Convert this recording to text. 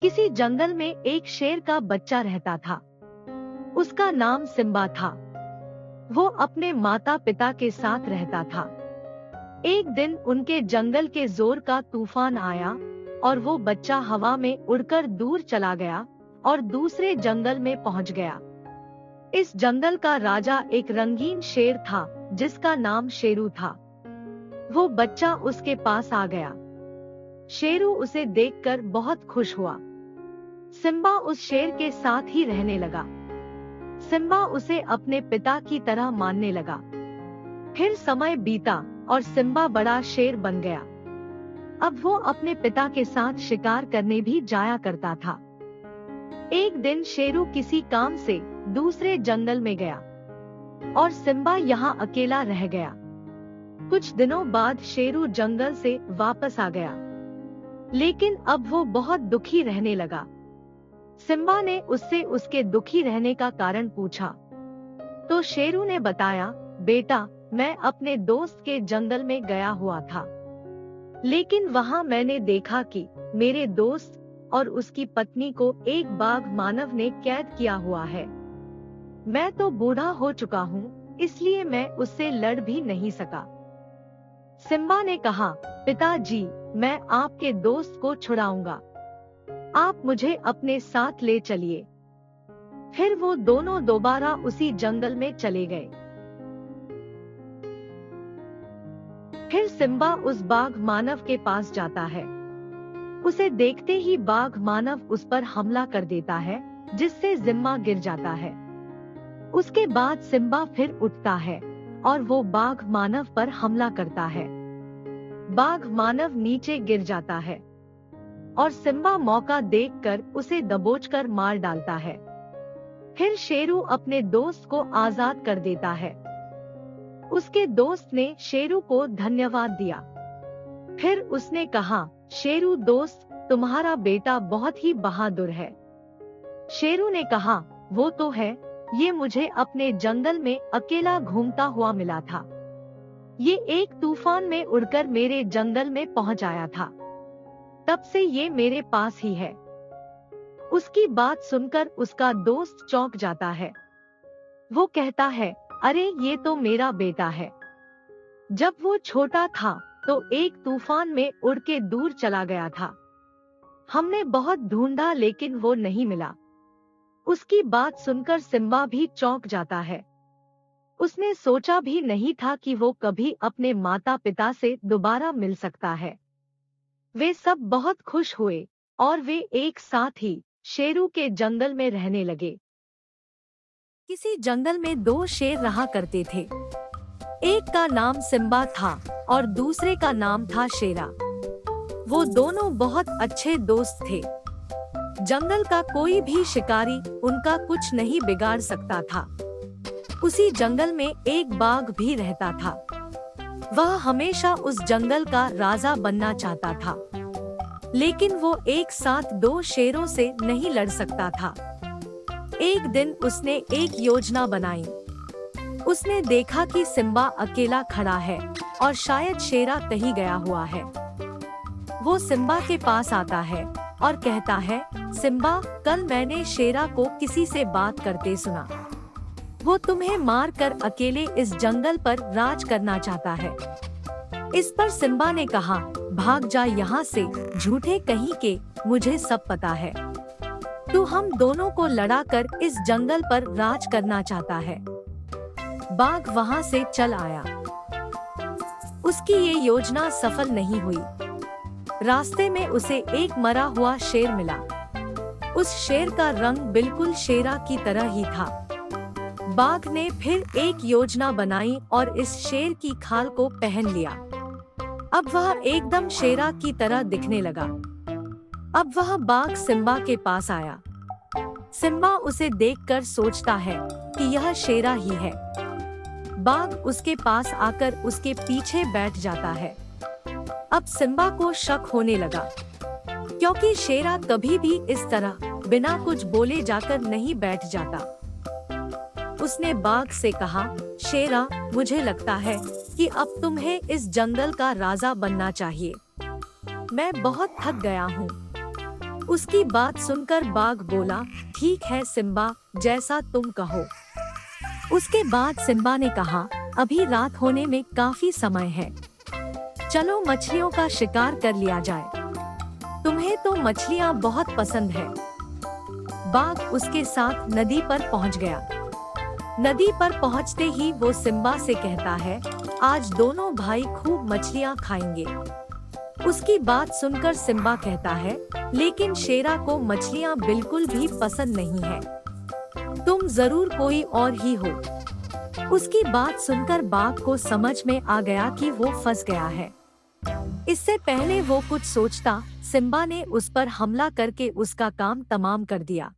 किसी जंगल में एक शेर का बच्चा रहता था। उसका नाम सिम्बा था। वो अपने माता पिता के साथ रहता था। एक दिन उनके जंगल के जोर का तूफान आया और वो बच्चा हवा में उड़कर दूर चला गया और दूसरे जंगल में पहुंच गया। इस जंगल का राजा एक रंगीन शेर था जिसका नाम शेरू था। वो बच्चा उसके पास आ गया। शेरू उसे देखकर बहुत खुश हुआ। सिम्बा उस शेर के साथ ही रहने लगा। सिम्बा उसे अपने पिता की तरह मानने लगा। फिर समय बीता और सिम्बा बड़ा शेर बन गया। अब वो अपने पिता के साथ शिकार करने भी जाया करता था। एक दिन शेरू किसी काम से दूसरे जंगल में गया और सिम्बा यहाँ अकेला रह गया। कुछ दिनों बाद शेरू जंगल से वापस आ गया, लेकिन अब वो बहुत दुखी रहने लगा। सिम्बा ने उससे उसके दुखी रहने का कारण पूछा, तो शेरू ने बताया, बेटा, मैं अपने दोस्त के जंगल में गया हुआ था, लेकिन वहाँ मैंने देखा कि मेरे दोस्त और उसकी पत्नी को एक बाघ मानव ने कैद किया हुआ है। मैं तो बूढ़ा हो चुका हूँ, इसलिए मैं उससे लड़ भी नहीं सका। सिम्बा ने कहा, पिताजी, मैं आपके दोस्त को छुड़ाऊंगा, आप मुझे अपने साथ ले चलिए। फिर वो दोनों दोबारा उसी जंगल में चले गए। फिर सिम्बा उस बाघ मानव के पास जाता है। उसे देखते ही बाघ मानव उस पर हमला कर देता है, जिससे सिम्बा गिर जाता है। उसके बाद सिम्बा फिर उठता है और वो बाघ मानव पर हमला करता है। बाघ मानव नीचे गिर जाता है और सिम्बा मौका देखकर उसे दबोचकर मार डालता है। फिर शेरू अपने दोस्त को आजाद कर देता है। उसके दोस्त ने शेरू को धन्यवाद दिया। फिर उसने कहा, शेरू दोस्त, तुम्हारा बेटा बहुत ही बहादुर है। शेरू ने कहा, वो तो है, ये मुझे अपने जंगल में अकेला घूमता हुआ मिला था। ये एक तूफान में उड़कर मेरे जंगल में पहुंच आया था, तब से ये मेरे पास ही है। उसकी बात सुनकर उसका दोस्त चौंक जाता है। वो कहता है, अरे ये तो मेरा बेटा है। जब वो छोटा था तो एक तूफान में उड़ के दूर चला गया था। हमने बहुत ढूंढा लेकिन वो नहीं मिला। उसकी बात सुनकर सिम्बा भी चौंक जाता है। उसने सोचा भी नहीं था कि वो कभी अपने माता पिता से दोबारा मिल सकता है। वे सब बहुत खुश हुए और वे एक साथ ही शेरू के जंगल में रहने लगे। किसी जंगल में दो शेर रहा करते थे। एक का नाम सिम्बा था और दूसरे का नाम था शेरा। वो दोनों बहुत अच्छे दोस्त थे। जंगल का कोई भी शिकारी उनका कुछ नहीं बिगाड़ सकता था। उसी जंगल में एक बाघ भी रहता था। वह हमेशा उस जंगल का राजा बनना चाहता था, लेकिन वो एक साथ दो शेरों से नहीं लड़ सकता था। एक दिन उसने एक योजना बनाई। उसने देखा कि सिम्बा अकेला खड़ा है और शायद शेरा कहीं गया हुआ है। वो सिम्बा के पास आता है और कहता है, सिम्बा, कल मैंने शेरा को किसी से बात करते सुना। वो तुम्हें मार कर अकेले इस जंगल पर राज करना चाहता है। इस पर सिम्बा ने कहा, भाग जा यहाँ से, झूठे कहीं के, मुझे सब पता है। तू हम दोनों को लड़ाकर इस जंगल पर राज करना चाहता है। बाघ वहाँ से चल आया। उसकी ये योजना सफल नहीं हुई। रास्ते में उसे एक मरा हुआ शेर मिला। उस शेर का रंग बिल्कुल शेरा की तरह ही था। बाघ ने फिर एक योजना बनाई और इस शेर की खाल को पहन लिया। अब वह एकदम शेरा की तरह दिखने लगा। अब वह बाघ सिम्बा के पास आया। सिम्बा उसे देखकर सोचता है कि यह शेरा ही है। बाघ उसके पास आकर उसके पीछे बैठ जाता है। अब सिम्बा को शक होने लगा, क्योंकि शेरा कभी भी इस तरह बिना कुछ बोले जाकर नहीं बैठ जाता। उसने बाघ से कहा, शेरा, मुझे लगता है कि अब तुम्हें इस जंगल का राजा बनना चाहिए। मैं बहुत थक गया हूँ। उसकी बात सुनकर बाघ बोला, ठीक है सिम्बा, जैसा तुम कहो। उसके बाद सिम्बा ने कहा, अभी रात होने में काफी समय है, चलो मछलियों का शिकार कर लिया जाए। तुम्हें तो मछलियाँ बहुत पसंद है। बाघ उसके साथ नदी पर पहुंच गया। नदी पर पहुंचते ही वो सिम्बा से कहता है, आज दोनों भाई खूब मछलियाँ खाएंगे। उसकी बात सुनकर सिम्बा कहता है, लेकिन शेरा को मछलियाँ बिल्कुल भी पसंद नहीं है, तुम जरूर कोई और ही हो। उसकी बात सुनकर बाघ को समझ में आ गया कि वो फंस गया है। इससे पहले वो कुछ सोचता, सिम्बा ने उस पर हमला करके उसका काम तमाम कर दिया।